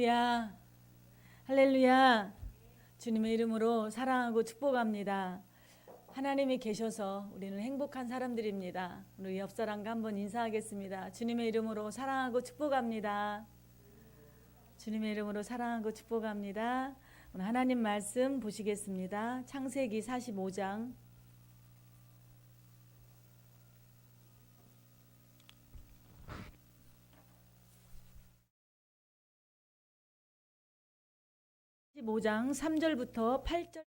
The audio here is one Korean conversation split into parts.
할렐루야, 할렐루야. 주님의 이름으로 사랑하고 축복합니다. 하나님이 계셔서 우리는 행복한 사람들입니다. 우리 옆 사람과 한번 인사하겠습니다. 주님의 이름으로 사랑하고 축복합니다. 주님의 이름으로 사랑하고 축복합니다. 오늘 하나님 말씀 보시겠습니다. 창세기 45장 15장 3절부터 8절.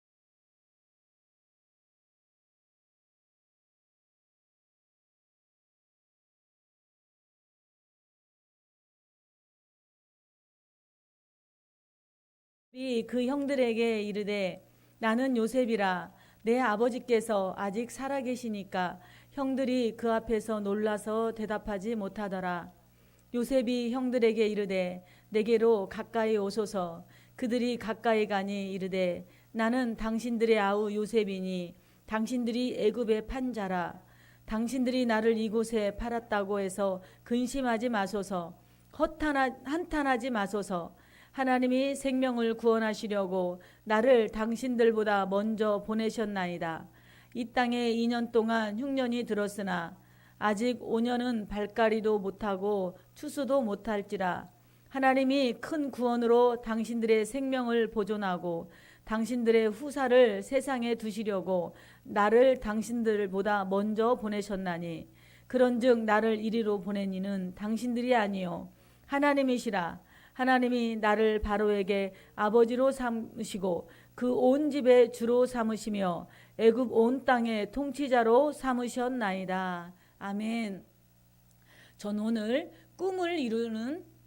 그 형들에게 이르되 나는 요셉이라 내 아버지께서 아직 살아계시니까 형들이 그 앞에서 놀라서 대답하지 못하더라. 요셉이 형들에게 이르되 내게로 가까이 오소서. 그들이 가까이 가니 이르되 나는 당신들의 아우 요셉이니 당신들이 애굽에 판 자라. 당신들이 나를 이곳에 팔았다고 해서 근심하지 마소서. 한탄하지 마소서. 하나님이 생명을 구원하시려고 나를 당신들보다 먼저 보내셨나이다. 이 땅에 2년 동안 흉년이 들었으나 아직 5년은 발가리도 못하고 추수도 못할지라. 하나님이 큰 구원으로 당신들의 생명을 보존하고 당신들의 후사를 세상에 두시려고 나를 당신들보다 먼저 보내셨나니 그런즉 나를 이리로 보낸 이는 당신들이 아니요 하나님이시라. 하나님이 나를 바로에게 아버지로 삼으시고 그 온 집의 주로 삼으시며 애굽 온 땅의 통치자로 삼으셨나이다. 아멘. 전 오늘 꿈을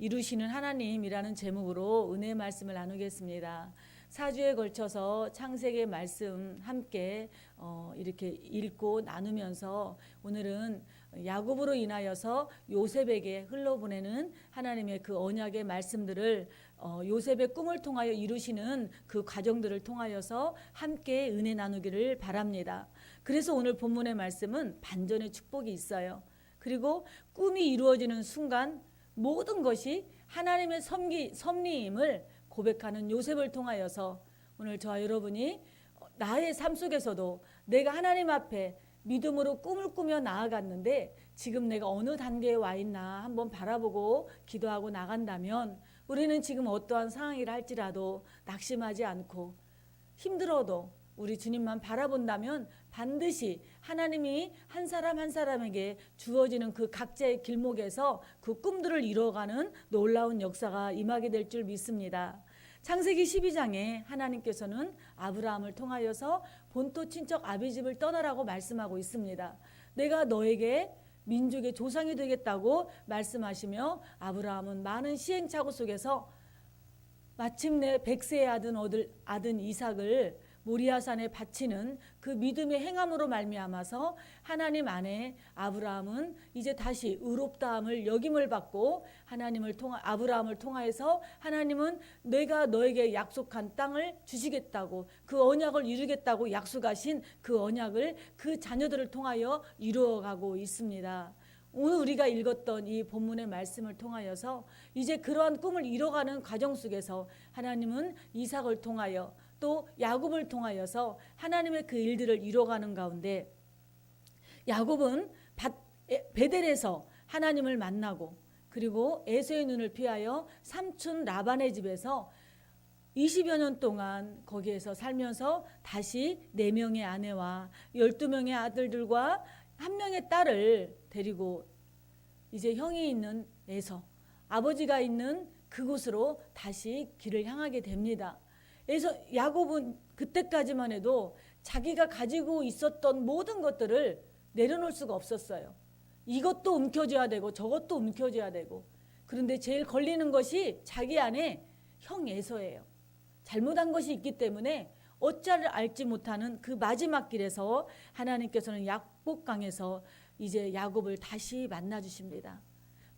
이루시는 하나님이라는 제목으로 은혜의 말씀을 나누겠습니다. 4주에 걸쳐서 창세기 말씀 함께 이렇게 읽고 나누면서 오늘은 야곱으로 인하여서 요셉에게 흘러보내는 하나님의 그 언약의 말씀들을 요셉의 꿈을 통하여 이루시는 그 과정들을 통하여서 함께 은혜 나누기를 바랍니다. 그래서 오늘 본문의 말씀은 반전의 축복이 있어요. 그리고 꿈이 이루어지는 순간 모든 것이 하나님의 섭리임을 고백하는 요셉을 통하여서 오늘 저와 여러분이 나의 삶 속에서도 내가 하나님 앞에 믿음으로 꿈을 꾸며 나아갔는데 지금 내가 어느 단계에 와 있나 한번 바라보고 기도하고 나간다면 우리는 지금 어떠한 상황이라 할지라도 낙심하지 않고 힘들어도 우리 주님만 바라본다면 반드시 하나님이 한 사람 한 사람에게 주어지는 그 각자의 길목에서 그 꿈들을 이뤄가는 놀라운 역사가 임하게 될 줄 믿습니다. 창세기 12장에 하나님께서는 아브라함을 통하여서 본토 친척 아비집을 떠나라고 말씀하고 있습니다. 내가 너에게 민족의 조상이 되겠다고 말씀하시며 아브라함은 많은 시행착오 속에서 마침내 100세의 아들 이삭을 모리아산에 바치는 그 믿음의 행함으로 말미암아서 하나님 안에 아브라함은 이제 다시 의롭다함을 역임을 받고 아브라함을 통하여서 하나님은 내가 너에게 약속한 땅을 주시겠다고 그 언약을 이루겠다고 약속하신 그 언약을 그 자녀들을 통하여 이루어가고 있습니다. 오늘 우리가 읽었던 이 본문의 말씀을 통하여서 이제 그러한 꿈을 이뤄가는 과정 속에서 하나님은 이삭을 통하여 또 야곱을 통하여서 하나님의 그 일들을 이뤄가는 가운데 야곱은 베델에서 하나님을 만나고 그리고 에서의 눈을 피하여 삼촌 라반의 집에서 20여 년 동안 거기에서 살면서 다시 4명의 아내와 12명의 아들들과 1명의 딸을 데리고 이제 형이 있는 에서 아버지가 있는 그곳으로 다시 길을 향하게 됩니다. 그래서 야곱은 그때까지만 해도 자기가 가지고 있었던 모든 것들을 내려놓을 수가 없었어요. 이것도 움켜줘야 되고 저것도 움켜줘야 되고 그런데 제일 걸리는 것이 자기 안에 형 에서예요. 잘못한 것이 있기 때문에 어찌를 알지 못하는 그 마지막 길에서 하나님께서는 약복강에서 이제 야곱을 다시 만나 주십니다.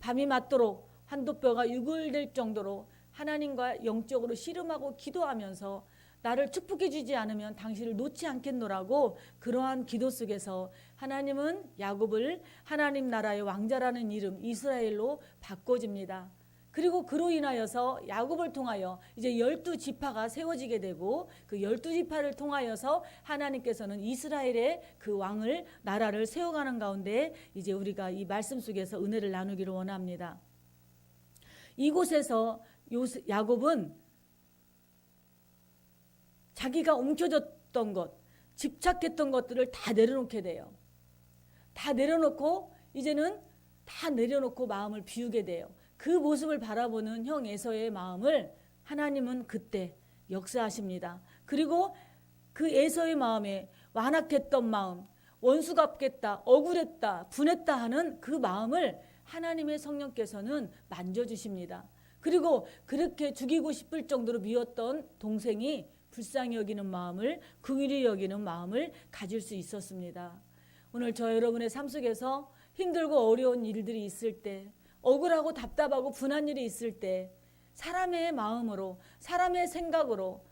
밤이 맞도록 한도뼈가 유골될 정도로 하나님과 영적으로 씨름하고 기도하면서 나를 축복해 주지 않으면 당신을 놓지 않겠노라고 그러한 기도 속에서 하나님은 야곱을 하나님 나라의 왕자라는 이름 이스라엘로 바꿔줍니다. 그리고 그로 인하여서 야곱을 통하여 이제 12지파가 세워지게 되고 그 12지파를 통하여서 하나님께서는 이스라엘의 그 왕을 나라를 세워가는 가운데 이제 우리가 이 말씀 속에서 은혜를 나누기를 원합니다. 이곳에서 야곱은 자기가 움켜졌던 것, 집착했던 것들을 다 내려놓게 돼요. 다 내려놓고 이제는 다 내려놓고 마음을 비우게 돼요. 그 모습을 바라보는 형 에서의 마음을 하나님은 그때 역사하십니다. 그리고 그 에서의 마음에 완악했던 마음, 원수 갚겠다, 억울했다, 분했다 하는 그 마음을 하나님의 성령께서는 만져주십니다. 그리고 그렇게 죽이고 싶을 정도로 미웠던 동생이 불쌍히 여기는 마음을, 긍휼히 여기는 마음을 가질 수 있었습니다. 오늘 저 여러분의 삶 속에서 힘들고 어려운 일들이 있을 때, 억울하고 답답하고 분한 일이 있을 때 사람의 마음으로, 사람의 생각으로,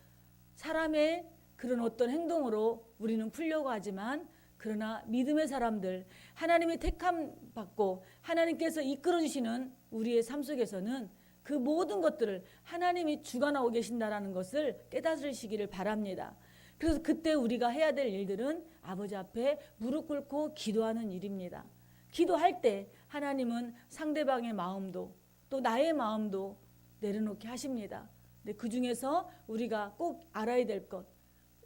사람의 그런 어떤 행동으로 우리는 풀려고 하지만, 그러나 믿음의 사람들, 하나님의 택함 받고 하나님께서 이끌어 주시는 우리의 삶 속에서는 그 모든 것들을 하나님이 주관하고 계신다라는 것을 깨달으시기를 바랍니다. 그래서 그때 우리가 해야 될 일들은 아버지 앞에 무릎 꿇고 기도하는 일입니다. 기도할 때 하나님은 상대방의 마음도 또 나의 마음도 내려놓게 하십니다. 근데 그 중에서 우리가 꼭 알아야 될 것,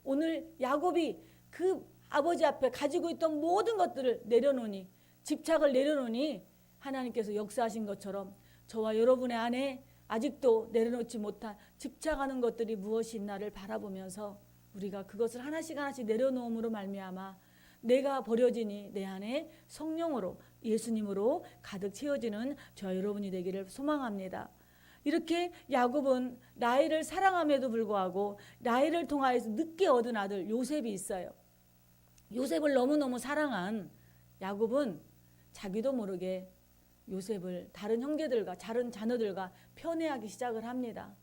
오늘 야곱이 그 아버지 앞에 가지고 있던 모든 것들을 내려놓으니, 집착을 내려놓으니 하나님께서 역사하신 것처럼 저와 여러분의 안에 아직도 내려놓지 못한 집착하는 것들이 무엇이 있나를 바라보면서 우리가 그것을 하나씩 하나씩 내려놓음으로 말미암아 내가 버려지니 내 안에 성령으로, 예수님으로 가득 채워지는 저 여러분이 되기를 소망합니다. 이렇게 야곱은 라헬을 사랑함에도 불구하고 라헬을 통하여서 늦게 얻은 아들 요셉이 있어요. 요셉을 너무너무 사랑한 야곱은 자기도 모르게 요셉을 다른 형제들과 다른 자녀들과 편애하기 시작을 합니다.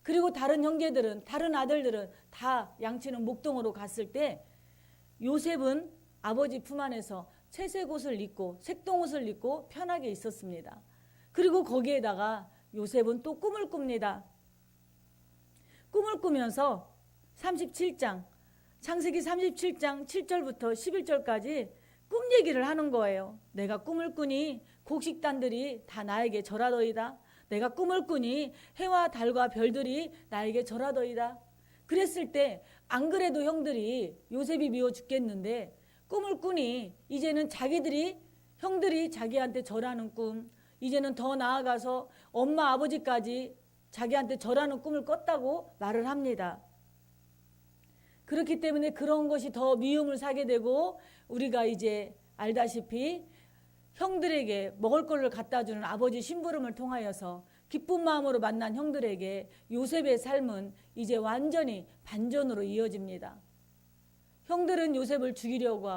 그리고 다른 형제들은, 다른 아들들은 다 양치는 목동으로 갔을 때 요셉은 아버지 품 안에서 채색 옷을 입고 색동옷을 입고 편하게 있었습니다. 그리고 거기에다가 요셉은 또 꿈을 꿉니다. 꿈을 꾸면서 37장, 창세기 37장 7절부터 11절까지 꿈 얘기를 하는 거예요. 내가 꿈을 꾸니 곡식단들이 다 나에게 절하더이다. 내가 꿈을 꾸니 해와 달과 별들이 나에게 절하더이다. 그랬을 때 안 그래도 형들이 요셉이 미워 죽겠는데 꿈을 꾸니 이제는 형들이 자기한테 절하는 꿈, 이제는 더 나아가서 엄마 아버지까지 자기한테 절하는 꿈을 꿨다고 말을 합니다. 그렇기 때문에 그런 것이 더 미움을 사게 되고, 우리가 이제 알다시피 형들에게 먹을 것을 갖다 주는 아버지 심부름을 통하여서 기쁜 마음으로 만난 형들에게 요셉의 삶은 이제 완전히 반전으로 이어집니다. 형들은 요셉을 죽이려고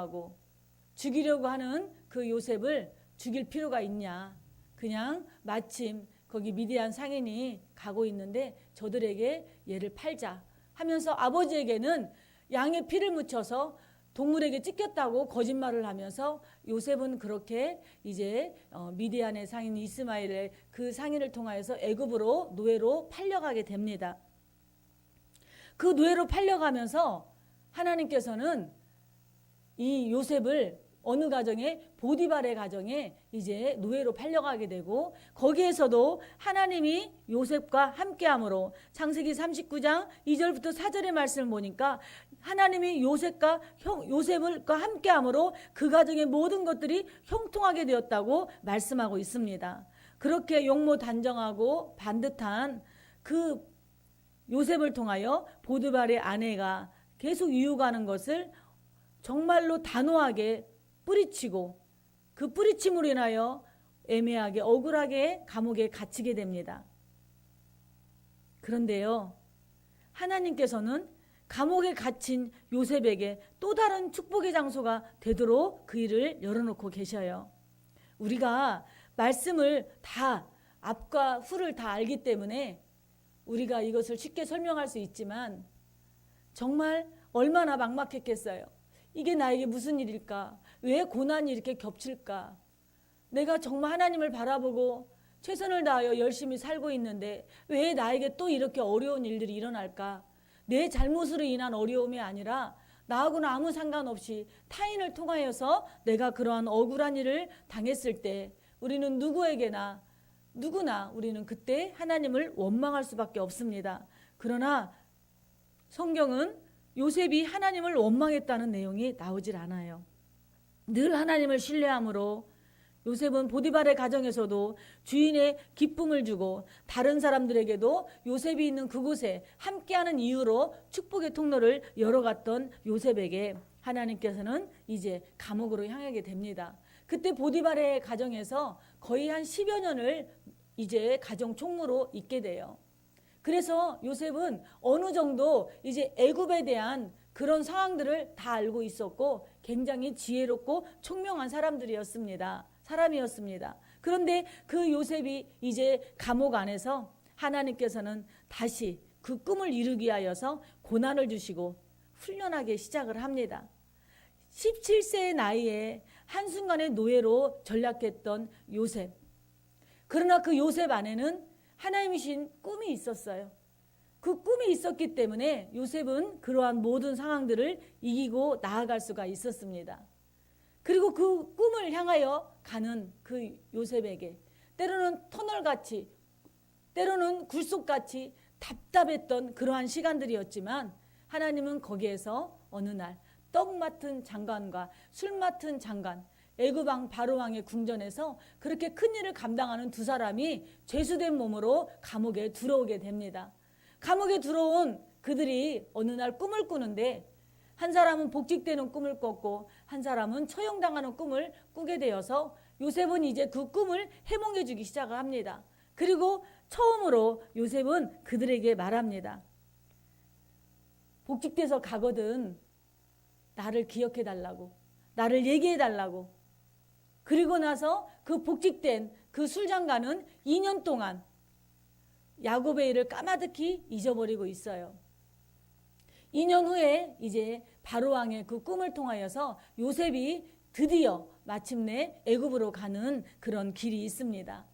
하는 그 요셉을 죽일 필요가 있냐. 그냥 마침 거기 미디안 상인이 가고 있는데 저들에게 얘를 팔자 하면서 아버지에게는 양의 피를 묻혀서 동물에게 찢겼다고 거짓말을 하면서 요셉은 그렇게 이제 미디안의 상인 이스마엘의 그 상인을 통하여서 애굽으로 노예로 팔려가게 됩니다. 그 노예로 팔려가면서 하나님께서는 이 요셉을 어느 가정에, 보디발의 가정에 이제 노예로 팔려가게 되고, 거기에서도 하나님이 요셉과 함께함으로 창세기 39장 2절부터 4절의 말씀을 보니까 하나님이 요셉과 함께함으로 그 가정의 모든 것들이 형통하게 되었다고 말씀하고 있습니다. 그렇게 용모단정하고 반듯한 그 요셉을 통하여 보디발의 아내가 계속 유혹하는 것을 정말로 단호하게 뿌리치고, 그 뿌리침으로 인하여 애매하게 억울하게 감옥에 갇히게 됩니다. 그런데요, 하나님께서는 감옥에 갇힌 요셉에게 또 다른 축복의 장소가 되도록 그 일을 열어놓고 계셔요. 우리가 말씀을 다, 앞과 후를 다 알기 때문에 우리가 이것을 쉽게 설명할 수 있지만 정말 얼마나 막막했겠어요. 이게 나에게 무슨 일일까? 왜 고난이 이렇게 겹칠까? 내가 정말 하나님을 바라보고 최선을 다하여 열심히 살고 있는데 왜 나에게 또 이렇게 어려운 일들이 일어날까? 내 잘못으로 인한 어려움이 아니라 나하고는 아무 상관없이 타인을 통하여서 내가 그러한 억울한 일을 당했을 때 우리는 누구나 우리는 그때 하나님을 원망할 수밖에 없습니다. 그러나 성경은 요셉이 하나님을 원망했다는 내용이 나오질 않아요. 늘 하나님을 신뢰함으로 요셉은 보디발의 가정에서도 주인의 기쁨을 주고 다른 사람들에게도 요셉이 있는 그곳에 함께하는 이유로 축복의 통로를 열어갔던 요셉에게 하나님께서는 이제 감옥으로 향하게 됩니다. 그때 보디발의 가정에서 거의 한 10여 년을 이제 가정 총무로 있게 돼요. 그래서 요셉은 어느 정도 이제 애굽에 대한 그런 상황들을 다 알고 있었고 굉장히 지혜롭고 총명한 사람이었습니다. 그런데 그 요셉이 이제 감옥 안에서 하나님께서는 다시 그 꿈을 이루기 위하여서 고난을 주시고 훈련하게 시작을 합니다. 17세의 나이에 한순간에 노예로 전락했던 요셉. 그러나 그 요셉 안에는 하나님이신 꿈이 있었어요. 그 꿈이 있었기 때문에 요셉은 그러한 모든 상황들을 이기고 나아갈 수가 있었습니다. 그리고 그 꿈을 향하여 가는 그 요셉에게 때로는 터널같이 때로는 굴속같이 답답했던 그러한 시간들이었지만 하나님은 거기에서 어느 날 떡 맡은 장관과 술 맡은 장관 애굽 왕 바로 왕의 궁전에서 그렇게 큰 일을 감당하는 두 사람이 죄수된 몸으로 감옥에 들어오게 됩니다. 감옥에 들어온 그들이 어느 날 꿈을 꾸는데 한 사람은 복직되는 꿈을 꿨고 한 사람은 처형당하는 꿈을 꾸게 되어서 요셉은 이제 그 꿈을 해몽해 주기 시작을 합니다. 그리고 처음으로 요셉은 그들에게 말합니다. 복직돼서 가거든 나를 기억해 달라고, 나를 얘기해 달라고. 그리고 나서 그 복직된 그 술장가는 2년 동안 야곱의 일을 까마득히 잊어버리고 있어요. 2년 후에 이제 바로왕의 그 꿈을 통하여서 요셉이 드디어 마침내 애굽으로 가는 그런 길이 있습니다.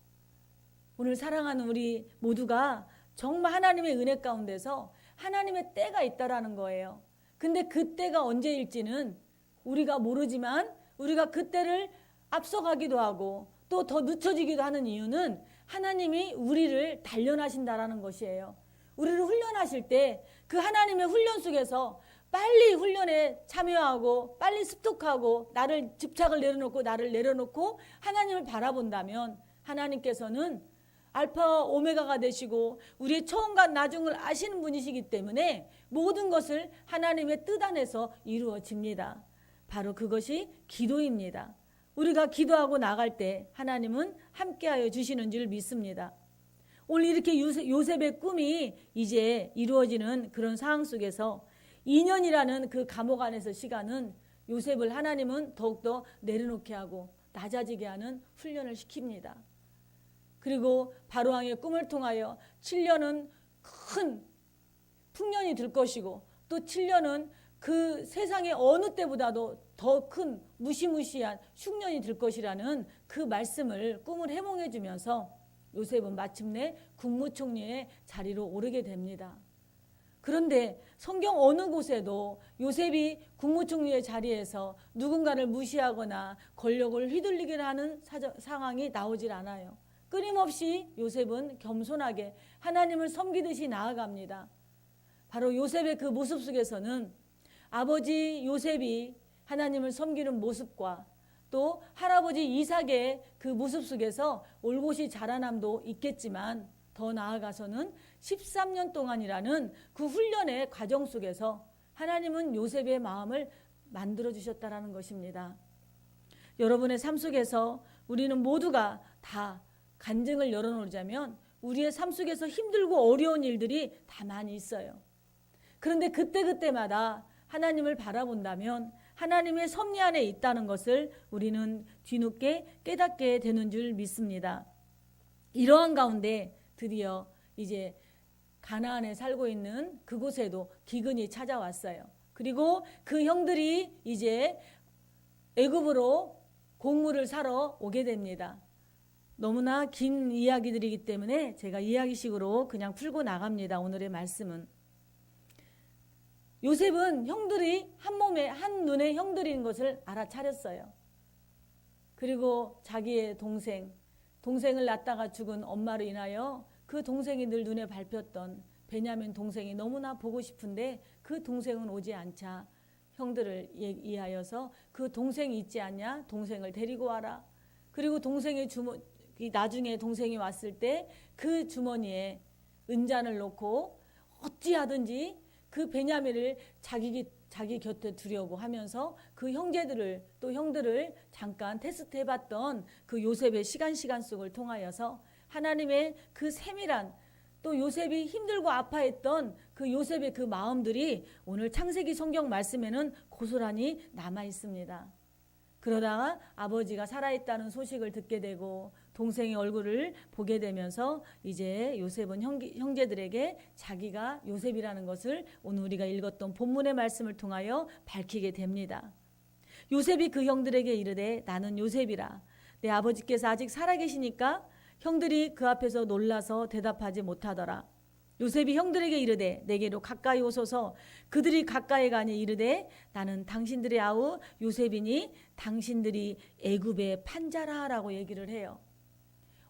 오늘 사랑하는 우리 모두가 정말 하나님의 은혜 가운데서 하나님의 때가 있다라는 거예요. 근데 그 때가 언제일지는 우리가 모르지만 우리가 그 때를 앞서가기도 하고 또 더 늦춰지기도 하는 이유는 하나님이 우리를 단련하신다라는 것이에요. 우리를 훈련하실 때 그 하나님의 훈련 속에서 빨리 훈련에 참여하고 빨리 습득하고 나를 집착을 내려놓고 하나님을 바라본다면 하나님께서는 알파 오메가가 되시고 우리의 처음과 나중을 아시는 분이시기 때문에 모든 것을 하나님의 뜻 안에서 이루어집니다. 바로 그것이 기도입니다. 우리가 기도하고 나갈 때 하나님은 함께하여 주시는 줄 믿습니다. 오늘 이렇게 요셉의 꿈이 이제 이루어지는 그런 상황 속에서 2년이라는 그 감옥 안에서 시간은 요셉을 하나님은 더욱더 내려놓게 하고 낮아지게 하는 훈련을 시킵니다. 그리고 바로왕의 꿈을 통하여 7년은 큰 풍년이 들 것이고 또 7년은 그 세상의 어느 때보다도 더 큰 무시무시한 흉년이 들 것이라는 그 말씀을 꿈을 해몽해 주면서 요셉은 마침내 국무총리의 자리로 오르게 됩니다. 그런데 성경 어느 곳에도 요셉이 국무총리의 자리에서 누군가를 무시하거나 권력을 휘둘리게 하는 상황이 나오질 않아요. 끊임없이 요셉은 겸손하게 하나님을 섬기듯이 나아갑니다. 바로 요셉의 그 모습 속에서는 아버지 요셉이 하나님을 섬기는 모습과 또 할아버지 이삭의 그 모습 속에서 올곧이 자라남도 있겠지만 더 나아가서는 13년 동안이라는 그 훈련의 과정 속에서 하나님은 요셉의 마음을 만들어 주셨다라는 것입니다. 여러분의 삶 속에서 우리는 모두가 다 간증을 열어놓자면 우리의 삶 속에서 힘들고 어려운 일들이 다 많이 있어요. 그런데 그때마다 하나님을 바라본다면 하나님의 섭리 안에 있다는 것을 우리는 뒤늦게 깨닫게 되는 줄 믿습니다. 이러한 가운데 드디어 이제 가나안에 살고 있는 그곳에도 기근이 찾아왔어요. 그리고 그 형들이 이제 애굽으로 곡물을 사러 오게 됩니다. 너무나 긴 이야기들이기 때문에 제가 이야기식으로 그냥 풀고 나갑니다. 오늘의 말씀은. 요셉은 형들이 한 몸에 한 눈에 형들인 것을 알아차렸어요. 그리고 자기의 동생을 낳다가 죽은 엄마로 인하여 그 동생이 늘 눈에 밟혔던 베냐민 동생이 너무나 보고 싶은데 그 동생은 오지 않자 형들을 이하여서 그 동생이 있지 않냐? 동생을 데리고 와라. 그리고 나중에 동생이 왔을 때 그 주머니에 은잔을 놓고 어찌하든지 그 베냐민을 자기 곁에 두려고 하면서 그 형들을 잠깐 테스트해봤던 그 요셉의 시간 속을 통하여서 하나님의 그 세밀한 또 요셉이 힘들고 아파했던 그 요셉의 그 마음들이 오늘 창세기 성경 말씀에는 고스란히 남아 있습니다. 그러다가 아버지가 살아있다는 소식을 듣게 되고 동생의 얼굴을 보게 되면서 이제 요셉은 형제들에게 자기가 요셉이라는 것을 오늘 우리가 읽었던 본문의 말씀을 통하여 밝히게 됩니다. 요셉이 그 형들에게 이르되 나는 요셉이라. 내 아버지께서 아직 살아계시니까 형들이 그 앞에서 놀라서 대답하지 못하더라. 요셉이 형들에게 이르되 내게로 가까이 오소서. 그들이 가까이 가니 이르되 나는 당신들의 아우 요셉이니 당신들이 애굽의 판자라라고 얘기를 해요.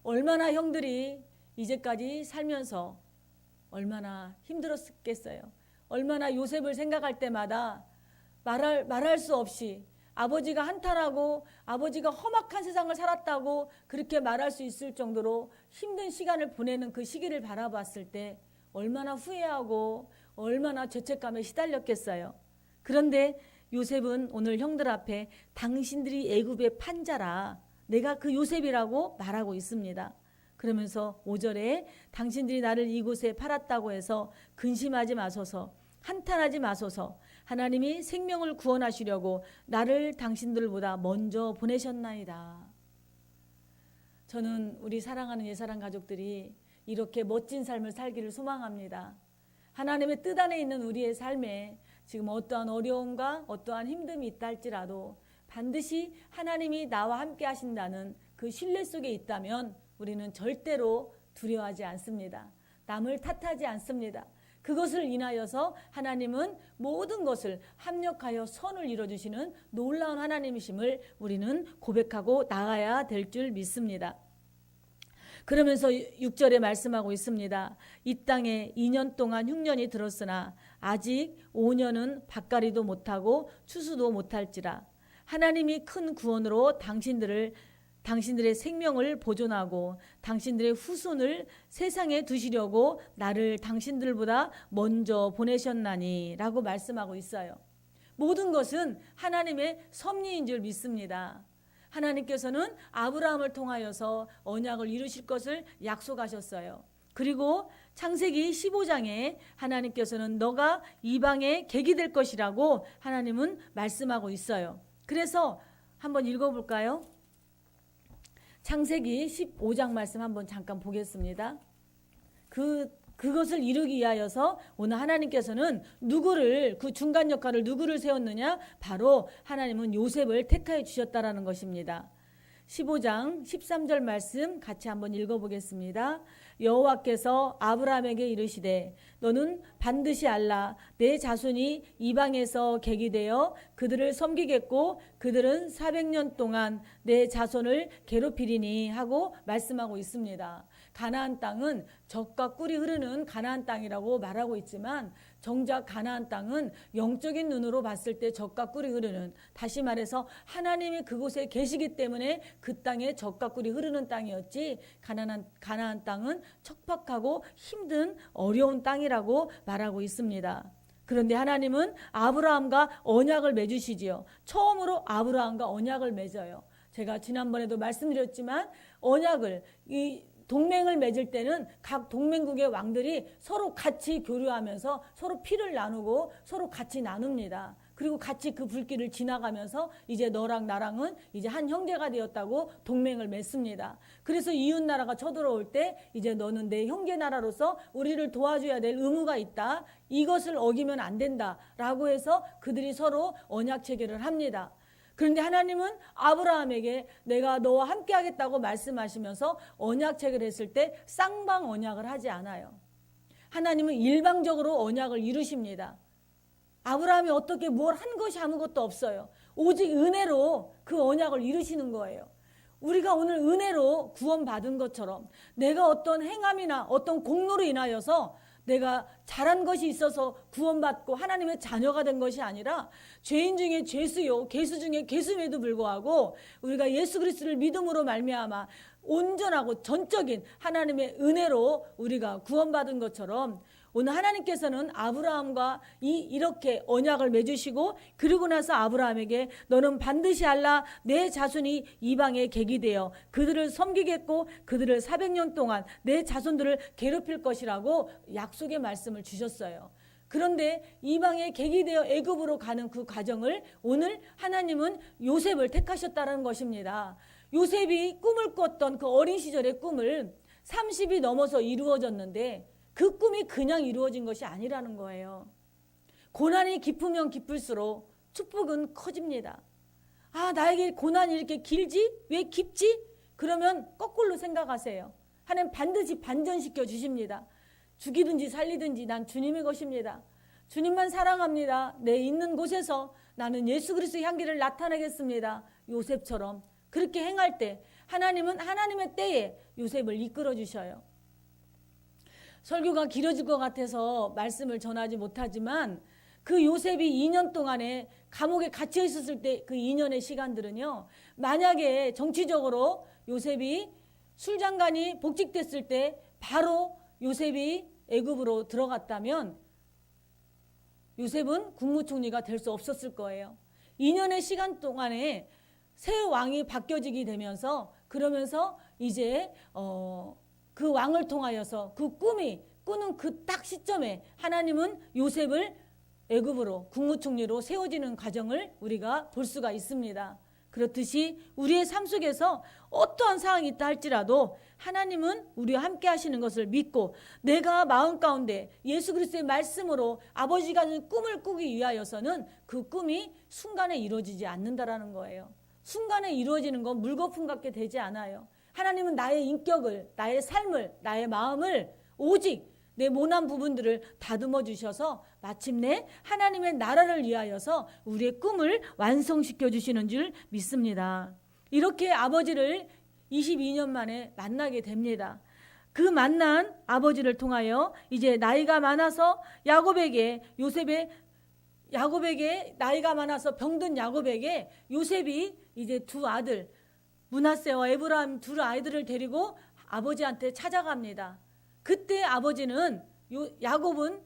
얼마나 형들이 이제까지 살면서 얼마나 힘들었겠어요. 얼마나 요셉을 생각할 때마다 말할 수 없이 아버지가 한탄하고 아버지가 험악한 세상을 살았다고 그렇게 말할 수 있을 정도로 힘든 시간을 보내는 그 시기를 바라봤을 때 얼마나 후회하고 얼마나 죄책감에 시달렸겠어요. 그런데 요셉은 오늘 형들 앞에 당신들이 애굽의 판자라, 내가 그 요셉이라고 말하고 있습니다. 그러면서 5절에 당신들이 나를 이곳에 팔았다고 해서 근심하지 마소서, 한탄하지 마소서. 하나님이 생명을 구원하시려고 나를 당신들보다 먼저 보내셨나이다. 저는 우리 사랑하는 예사랑 가족들이 이렇게 멋진 삶을 살기를 소망합니다. 하나님의 뜻 안에 있는 우리의 삶에 지금 어떠한 어려움과 어떠한 힘듦이 있다 할지라도 반드시 하나님이 나와 함께 하신다는 그 신뢰 속에 있다면 우리는 절대로 두려워하지 않습니다. 남을 탓하지 않습니다. 그것을 인하여서 하나님은 모든 것을 합력하여 선을 이루어주시는 놀라운 하나님이심을 우리는 고백하고 나가야 될 줄 믿습니다. 그러면서 6절에 말씀하고 있습니다. 이 땅에 2년 동안 흉년이 들었으나 아직 5년은 밭갈이도 못하고 추수도 못할지라. 하나님이 큰 구원으로 당신들의 생명을 보존하고 당신들의 후손을 세상에 두시려고 나를 당신들보다 먼저 보내셨나니 라고 말씀하고 있어요. 모든 것은 하나님의 섭리인 줄 믿습니다. 하나님께서는 아브라함을 통하여서 언약을 이루실 것을 약속하셨어요. 그리고 창세기 15장에 하나님께서는 너가 이방의 객이 될 것이라고 하나님은 말씀하고 있어요. 그래서 한번 읽어볼까요? 창세기 15장 말씀 한번 잠깐 보겠습니다. 그것을 이루기 위하여서 오늘 하나님께서는 그 중간 역할을 누구를 세웠느냐? 바로 하나님은 요셉을 택하여 주셨다라는 것입니다. 15장 13절 말씀 같이 한번 읽어보겠습니다. 여호와께서 아브라함에게 이르시되 너는 반드시 알라. 내 자손이 이방에서 객이 되어 그들을 섬기겠고 그들은 400년 동안 내 자손을 괴롭히리니 하고 말씀하고 있습니다. 가나안 땅은 젖과 꿀이 흐르는 가나안 땅이라고 말하고 있지만 정작 가나안 땅은 영적인 눈으로 봤을 때 젖과 꿀이 흐르는, 다시 말해서 하나님이 그곳에 계시기 때문에 그 땅에 젖과 꿀이 흐르는 땅이었지, 가나안 땅은 척박하고 힘든 어려운 땅이라고 말하고 있습니다. 그런데 하나님은 아브라함과 언약을 맺으시지요. 처음으로 아브라함과 언약을 맺어요. 제가 지난번에도 말씀드렸지만 동맹을 맺을 때는 각 동맹국의 왕들이 서로 같이 교류하면서 서로 피를 나누고 서로 같이 나눕니다. 그리고 같이 그 불길을 지나가면서 이제 너랑 나랑은 이제 한 형제가 되었다고 동맹을 맺습니다. 그래서 이웃 나라가 쳐들어올 때 이제 너는 내 형제 나라로서 우리를 도와줘야 될 의무가 있다. 이것을 어기면 안 된다라고 해서 그들이 서로 언약 체결을 합니다. 그런데 하나님은 아브라함에게 내가 너와 함께 하겠다고 말씀하시면서 언약책을 했을 때 쌍방 언약을 하지 않아요. 하나님은 일방적으로 언약을 이루십니다. 아브라함이 어떻게 뭘 한 것이 아무것도 없어요. 오직 은혜로 그 언약을 이루시는 거예요. 우리가 오늘 은혜로 구원받은 것처럼 내가 어떤 행함이나 어떤 공로로 인하여서 내가 잘한 것이 있어서 구원받고 하나님의 자녀가 된 것이 아니라 죄인 중에 죄수요 괴수 중에 괴수임에도 불구하고 우리가 예수 그리스도를 믿음으로 말미암아 온전하고 전적인 하나님의 은혜로 우리가 구원받은 것처럼 오늘 하나님께서는 아브라함과 이렇게 언약을 맺으시고 그리고 나서 아브라함에게 너는 반드시 알라 내 자손이 이방에 객이 되어 그들을 섬기겠고 그들을 400년 동안 내 자손들을 괴롭힐 것이라고 약속의 말씀을 주셨어요. 그런데 이방의 객이 되어 애굽으로 가는 그 과정을 오늘 하나님은 요셉을 택하셨다는 것입니다. 요셉이 꿈을 꿨던 그 어린 시절의 꿈을 30이 넘어서 이루어졌는데 그 꿈이 그냥 이루어진 것이 아니라는 거예요. 고난이 깊으면 깊을수록 축복은 커집니다. 아, 나에게 고난이 이렇게 길지? 왜 깊지? 그러면 거꾸로 생각하세요. 하나님 반드시 반전시켜 주십니다. 죽이든지 살리든지 난 주님의 것입니다. 주님만 사랑합니다. 내 있는 곳에서 나는 예수 그리스도의 향기를 나타내겠습니다. 요셉처럼 그렇게 행할 때 하나님은 하나님의 때에 요셉을 이끌어 주셔요. 설교가 길어질 것 같아서 말씀을 전하지 못하지만 그 요셉이 2년 동안에 감옥에 갇혀 있었을 때 그 2년의 시간들은요, 만약에 정치적으로 요셉이 술장관이 복직됐을 때 바로 요셉이 애굽으로 들어갔다면 요셉은 국무총리가 될 수 없었을 거예요. 2년의 시간 동안에 새 왕이 바뀌어지게 되면서 그러면서 이제 그 왕을 통하여서 그 꿈이 꾸는 그 딱 시점에 하나님은 요셉을 애굽으로 국무총리로 세워지는 과정을 우리가 볼 수가 있습니다. 그렇듯이 우리의 삶 속에서 어떠한 상황이 있다 할지라도 하나님은 우리와 함께 하시는 것을 믿고 내가 마음 가운데 예수 그리스도의 말씀으로 아버지가 주는 꿈을 꾸기 위하여서는 그 꿈이 순간에 이루어지지 않는다라는 거예요. 순간에 이루어지는 건 물거품 같게 되지 않아요. 하나님은 나의 인격을, 나의 삶을, 나의 마음을 오직 내 모난 부분들을 다듬어 주셔서 마침내 하나님의 나라를 위하여서 우리의 꿈을 완성시켜 주시는 줄 믿습니다. 이렇게 아버지를 22년 만에 만나게 됩니다. 그 만난 아버지를 통하여 이제 나이가 많아서 야곱에게 나이가 많아서 병든 야곱에게 요셉이 이제 두 아들 므낫세와 에브라임 두 아이들을 데리고 아버지한테 찾아갑니다. 그때 아버지는 야곱은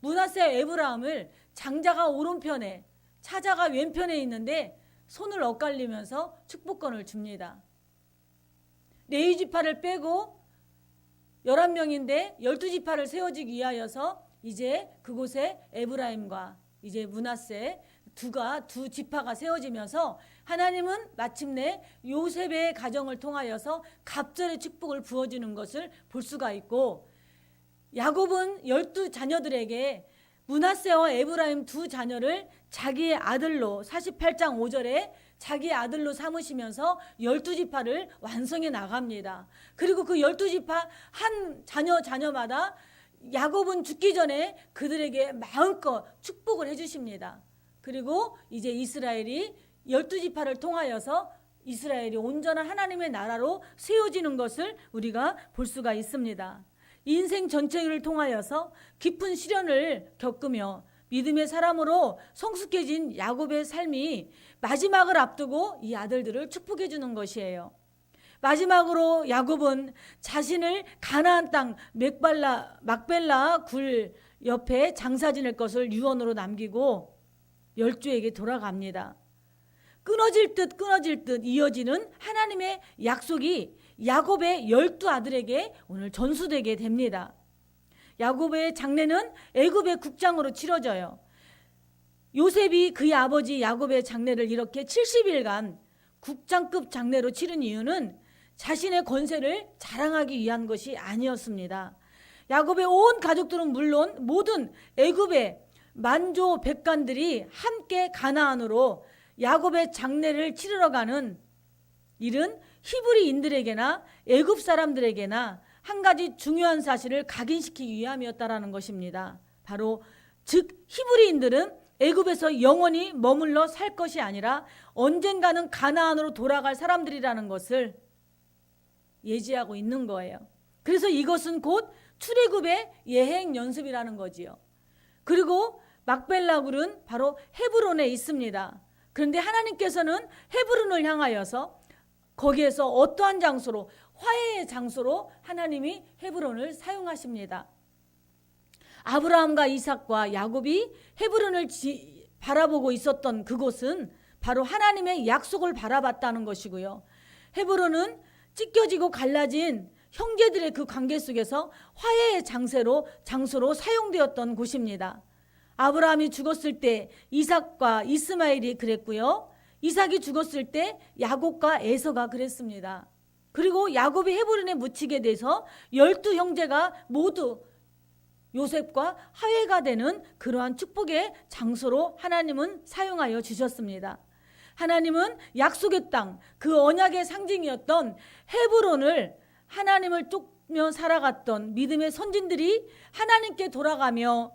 므낫세와 에브라임을 장자가 오른편에 차자가 왼편에 있는데 손을 엇갈리면서 축복권을 줍니다. 레위 지파를 빼고 11명인데 12지파를 세워지기 위하여서 이제 그곳에 에브라임과 이제 므낫세 두 지파가 세워지면서 하나님은 마침내 요셉의 가정을 통하여서 갑절의 축복을 부어주는 것을 볼 수가 있고 야곱은 12자녀들에게 므낫세와 에브라임 두 자녀를 자기의 아들로 48장 5절에 자기의 아들로 삼으시면서 12지파를 완성해 나갑니다. 그리고 그 12지파 한 자녀마다 야곱은 죽기 전에 그들에게 마음껏 축복을 해주십니다. 그리고 이제 이스라엘이 12지파를 통하여서 이스라엘이 온전한 하나님의 나라로 세워지는 것을 우리가 볼 수가 있습니다. 인생 전체를 통하여서 깊은 시련을 겪으며 믿음의 사람으로 성숙해진 야곱의 삶이 마지막을 앞두고 이 아들들을 축복해 주는 것이에요. 마지막으로 야곱은 자신을 가나안 땅 막벨라 굴 옆에 장사 지낼 것을 유언으로 남기고 12에게 돌아갑니다. 끊어질 듯 이어지는 하나님의 약속이 야곱의 12아들에게 오늘 전수되게 됩니다. 야곱의 장례는 애굽의 국장으로 치러져요. 요셉이 그의 아버지 야곱의 장례를 이렇게 70일간 국장급 장례로 치른 이유는 자신의 권세를 자랑하기 위한 것이 아니었습니다. 야곱의 온 가족들은 물론 모든 애굽의 만조 백관들이 함께 가나안으로 야곱의 장례를 치르러 가는 일은 히브리인들에게나 애굽 사람들에게나 한 가지 중요한 사실을 각인시키기 위함이었다라는 것입니다. 바로 즉 히브리인들은 애굽에서 영원히 머물러 살 것이 아니라 언젠가는 가나안으로 돌아갈 사람들이라는 것을 예지하고 있는 거예요. 그래서 이것은 곧 출애굽의 예행 연습이라는 거지요. 그리고 막벨라굴은 바로 헤브론에 있습니다. 그런데 하나님께서는 헤브론을 향하여서 거기에서 어떠한 장소로, 화해의 장소로 하나님이 헤브론을 사용하십니다. 아브라함과 이삭과 야곱이 헤브론을 바라보고 있었던 그곳은 바로 하나님의 약속을 바라봤다는 것이고요. 헤브론은 찢겨지고 갈라진 형제들의 그 관계 속에서 화해의 장소로 사용되었던 곳입니다. 아브라함이 죽었을 때 이삭과 이스마엘이 그랬고요. 이삭이 죽었을 때 야곱과 에서가 그랬습니다. 그리고 야곱이 헤브론에 묻히게 돼서 12형제가 모두 요셉과 화해가 되는 그러한 축복의 장소로 하나님은 사용하여 주셨습니다. 하나님은 약속의 땅, 그 언약의 상징이었던 헤브론을 하나님을 쫓며 살아갔던 믿음의 선진들이 하나님께 돌아가며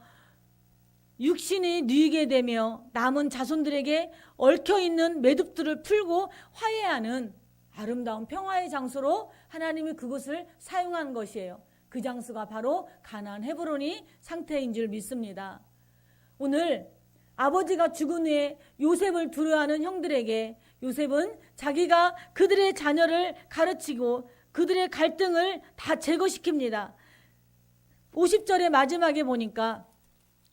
육신이 누이게 되며 남은 자손들에게 얽혀있는 매듭들을 풀고 화해하는 아름다운 평화의 장소로 하나님이 그곳을 사용한 것이에요. 그 장소가 바로 가나안 헤브론이 상태인 줄 믿습니다. 오늘 아버지가 죽은 후에 요셉을 두려워하는 형들에게 요셉은 자기가 그들의 자녀를 가르치고 그들의 갈등을 다 제거시킵니다. 50절의 마지막에 보니까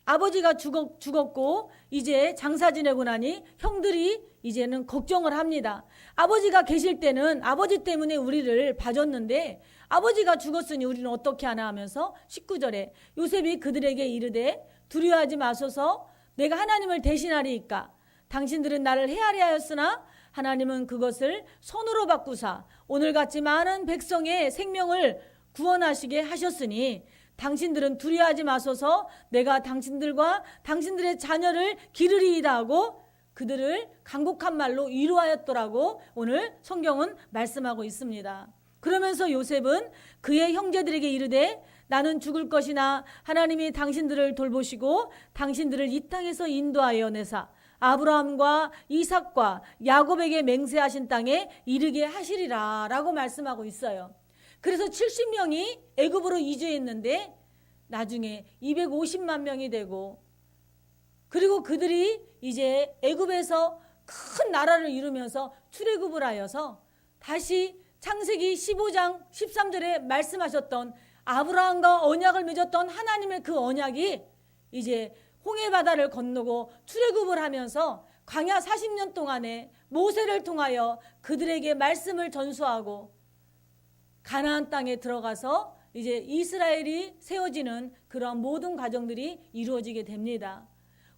아버지가 죽었고 이제 장사 지내고 나니 형들이 이제는 걱정을 합니다. 아버지가 계실 때는 아버지 때문에 우리를 봐줬는데 아버지가 죽었으니 우리는 어떻게 하나 하면서 19절에 요셉이 그들에게 이르되 두려워하지 마소서 내가 하나님을 대신하리이까 당신들은 나를 헤아려 하였으나 하나님은 그것을 손으로 바꾸사 오늘같이 많은 백성의 생명을 구원하시게 하셨으니 당신들은 두려워하지 마소서 내가 당신들과 당신들의 자녀를 기르리이다 하고 그들을 간곡한 말로 위로하였더라고 오늘 성경은 말씀하고 있습니다. 그러면서 요셉은 그의 형제들에게 이르되 나는 죽을 것이나 하나님이 당신들을 돌보시고 당신들을 이 땅에서 인도하여 내사 아브라함과 이삭과 야곱에게 맹세하신 땅에 이르게 하시리라 라고 말씀하고 있어요. 그래서 70명이 애굽으로 이주했는데 나중에 250만 명이 되고 그리고 그들이 이제 애굽에서 큰 나라를 이루면서 출애굽을 하여서 다시 창세기 15장 13절에 말씀하셨던 아브라함과 언약을 맺었던 하나님의 그 언약이 이제 홍해바다를 건너고 출애굽을 하면서 광야 40년 동안에 모세를 통하여 그들에게 말씀을 전수하고 가나안 땅에 들어가서 이제 이스라엘이 세워지는 그런 모든 과정들이 이루어지게 됩니다.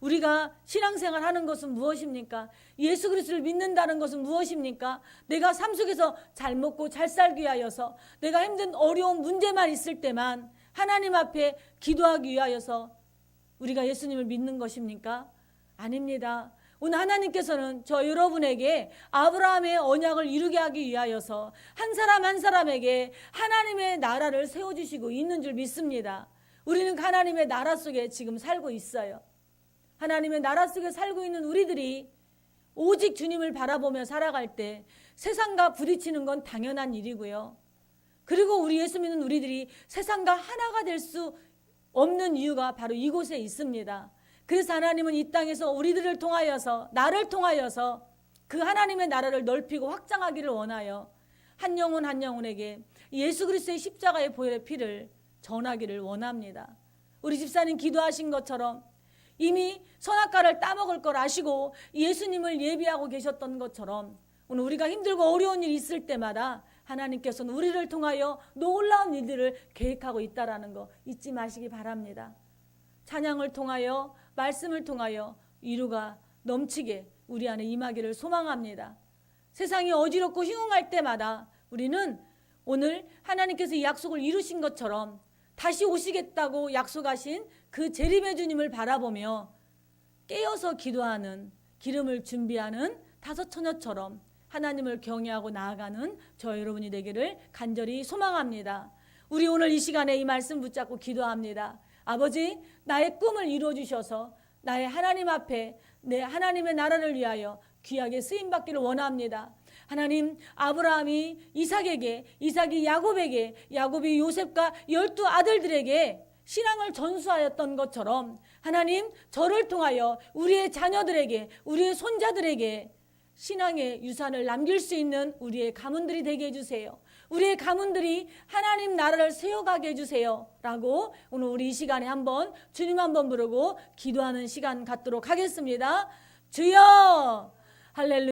우리가 신앙생활 하는 것은 무엇입니까? 예수 그리스도를 믿는다는 것은 무엇입니까? 내가 삶 속에서 잘 먹고 잘 살기 위하여서 내가 힘든 어려운 문제만 있을 때만 하나님 앞에 기도하기 위하여서 우리가 예수님을 믿는 것입니까? 아닙니다. 오늘 하나님께서는 저 여러분에게 아브라함의 언약을 이루게 하기 위하여서 한 사람 한 사람에게 하나님의 나라를 세워주시고 있는 줄 믿습니다. 우리는 하나님의 나라 속에 지금 살고 있어요. 하나님의 나라 속에 살고 있는 우리들이 오직 주님을 바라보며 살아갈 때 세상과 부딪히는 건 당연한 일이고요. 그리고 우리 예수 믿는 우리들이 세상과 하나가 될 수 없는 이유가 바로 이곳에 있습니다. 그래서 하나님은 이 땅에서 우리들을 통하여서 나를 통하여서 그 하나님의 나라를 넓히고 확장하기를 원하여 한 영혼 한 영혼에게 예수 그리스도의 십자가의 보혈의 피를 전하기를 원합니다. 우리 집사님 기도하신 것처럼 이미 선악과를 따먹을 걸 아시고 예수님을 예비하고 계셨던 것처럼 오늘 우리가 힘들고 어려운 일이 있을 때마다 하나님께서는 우리를 통하여 놀라운 일들을 계획하고 있다는 거 잊지 마시기 바랍니다. 찬양을 통하여 말씀을 통하여 위로가 넘치게 우리 안에 임하기를 소망합니다. 세상이 어지럽고 흉흉할 때마다 우리는 오늘 하나님께서 이 약속을 이루신 것처럼 다시 오시겠다고 약속하신 그 재림의 주님을 바라보며 깨어서 기도하는 기름을 준비하는 다섯 처녀처럼 하나님을 경외하고 나아가는 저 여러분이 되기를 간절히 소망합니다. 우리 오늘 이 시간에 이 말씀 붙잡고 기도합니다. 아버지, 나의 꿈을 이루어 주셔서 나의 하나님 앞에 내 하나님의 나라를 위하여 귀하게 쓰임받기를 원합니다. 하나님, 아브라함이 이삭에게, 이삭이 야곱에게, 야곱이 요셉과 12 아들들에게 신앙을 전수하였던 것처럼 하나님, 저를 통하여 우리의 자녀들에게, 우리의 손자들에게 신앙의 유산을 남길 수 있는 우리의 가문들이 되게 해주세요. 우리의 가문들이 하나님 나라를 세워가게 해주세요 라고 오늘 우리 이 시간에 한번 주님 한번 부르고 기도하는 시간 갖도록 하겠습니다. 주여, 할렐루야.